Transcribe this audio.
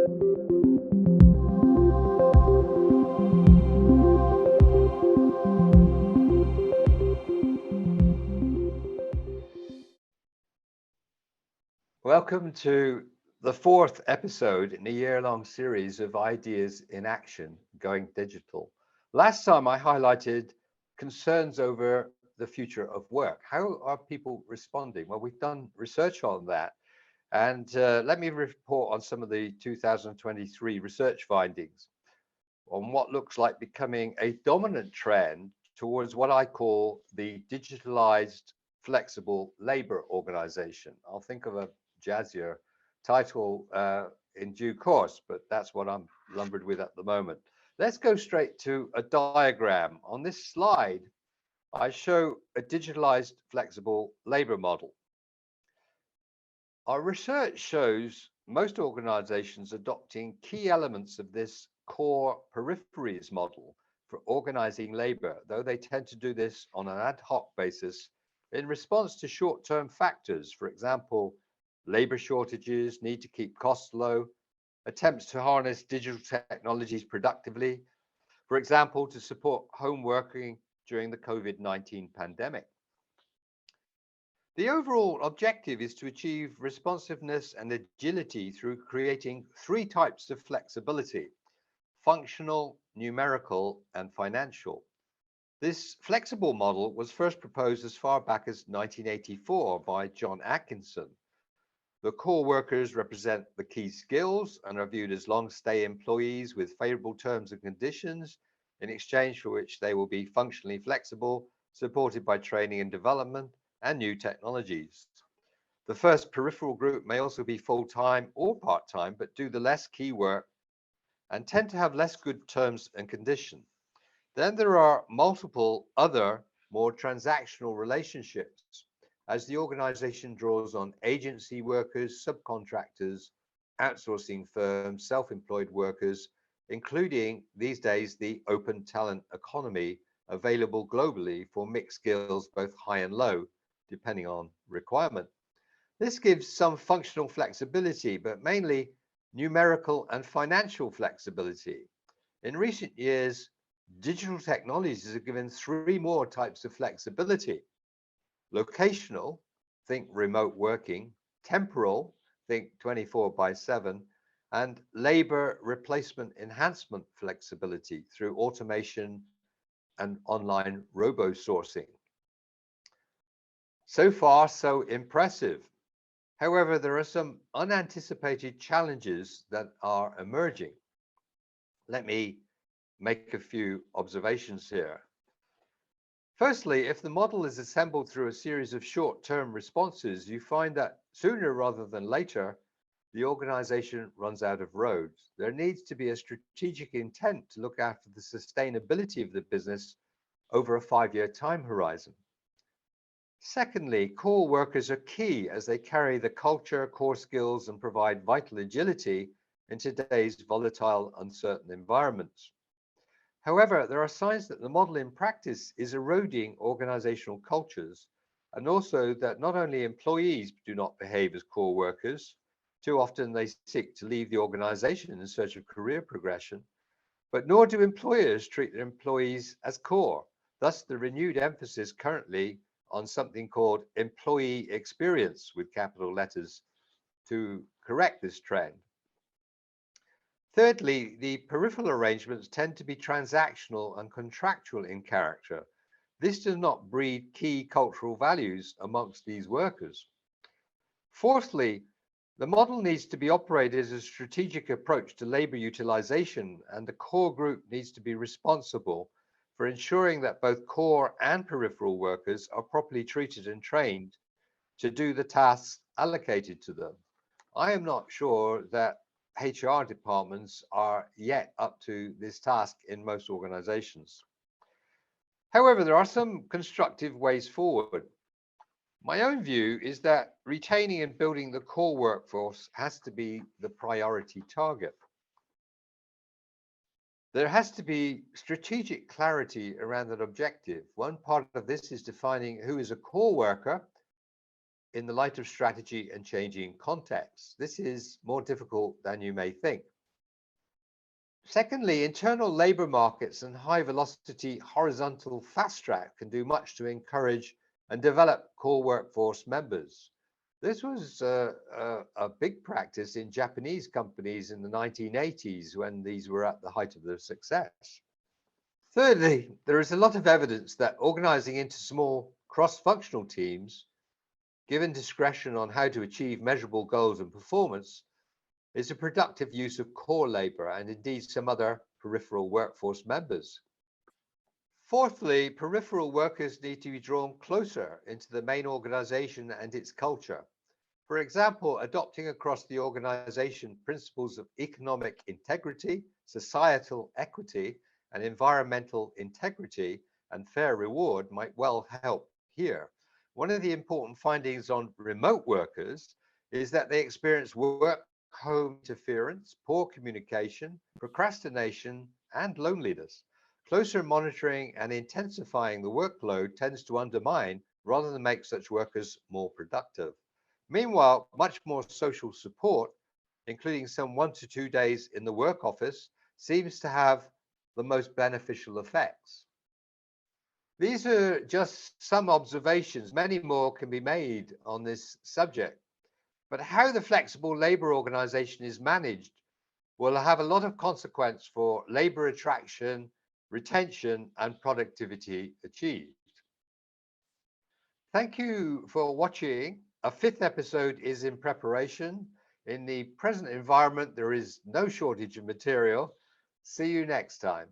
Welcome to the fourth episode in a year-long series of Ideas in Action, Going Digital. Last time I highlighted concerns over the future of work. How are people responding? Well, we've done research on that. And let me report on some of the 2023 research findings on what looks like becoming a dominant trend towards what I call the digitalized flexible labor organization. I'll think of a jazzier title in due course, but that's what I'm lumbered with at the moment. Let's go straight to a diagram. On this slide, I show a digitalized flexible labor model. Our research shows most organizations adopting key elements of this core peripheries model for organizing labor, though they tend to do this on an ad hoc basis in response to short-term factors. For example, labor shortages, need to keep costs low, attempts to harness digital technologies productively, for example, to support home working during the COVID-19 pandemic. The overall objective is to achieve responsiveness and agility through creating three types of flexibility: functional, numerical, and financial. This flexible model was first proposed as far back as 1984 by John Atkinson. The core workers represent the key skills and are viewed as long-stay employees with favorable terms and conditions, in exchange for which they will be functionally flexible, supported by training and development and new technologies. The first peripheral group may also be full-time or part-time, but do the less key work and tend to have less good terms and conditions. Then there are multiple other more transactional relationships as the organization draws on agency workers, subcontractors, outsourcing firms, self-employed workers, including these days the open talent economy available globally for mixed skills, both high and low, depending on requirement. This gives some functional flexibility, but mainly numerical and financial flexibility. In recent years, digital technologies have given three more types of flexibility: locational, think remote working; temporal, think 24/7; and labor replacement enhancement flexibility through automation and online robo-sourcing. So far, so impressive. However, there are some unanticipated challenges that are emerging. Let me make a few observations here. Firstly, if the model is assembled through a series of short-term responses, you find that sooner rather than later, the organization runs out of roads. There needs to be a strategic intent to look after the sustainability of the business over a 5-year time horizon. Secondly, core workers are key as they carry the culture, core skills, and provide vital agility in today's volatile, uncertain environments. However, there are signs that the model in practice is eroding organizational cultures, and also that not only employees do not behave as core workers, too often they seek to leave the organization in search of career progression, but nor do employers treat their employees as core. Thus, the renewed emphasis currently on something called employee experience with capital letters to correct this trend. Thirdly, the peripheral arrangements tend to be transactional and contractual in character. This does not breed key cultural values amongst these workers. Fourthly, the model needs to be operated as a strategic approach to labor utilization, and the core group needs to be responsible for ensuring that both core and peripheral workers are properly treated and trained to do the tasks allocated to them. I am not sure that HR departments are yet up to this task in most organizations. However, there are some constructive ways forward. My own view is that retaining and building the core workforce has to be the priority target. There has to be strategic clarity around that objective. One part of this is defining who is a core worker in the light of strategy and changing contexts. This is more difficult than you may think. Secondly, internal labor markets and high velocity horizontal fast track can do much to encourage and develop core workforce members. This was a big practice in Japanese companies in the 1980s when these were at the height of their success. Thirdly, there is a lot of evidence that organizing into small cross-functional teams, given discretion on how to achieve measurable goals and performance, is a productive use of core labor and indeed some other peripheral workforce members. Fourthly, peripheral workers need to be drawn closer into the main organization and its culture. For example, adopting across the organization principles of economic integrity, societal equity, and environmental integrity and fair reward might well help here. One of the important findings on remote workers is that they experience work-home interference, poor communication, procrastination, and loneliness. Closer monitoring and intensifying the workload tends to undermine rather than make such workers more productive. Meanwhile, much more social support, including some 1 to 2 days in the work office, seems to have the most beneficial effects. These are just some observations. Many more can be made on this subject. But how the flexible labor organization is managed will have a lot of consequence for labor attraction, retention, and productivity achieved. Thank you for watching. A 5th episode is in preparation. In the present environment, there is no shortage of material. See you next time.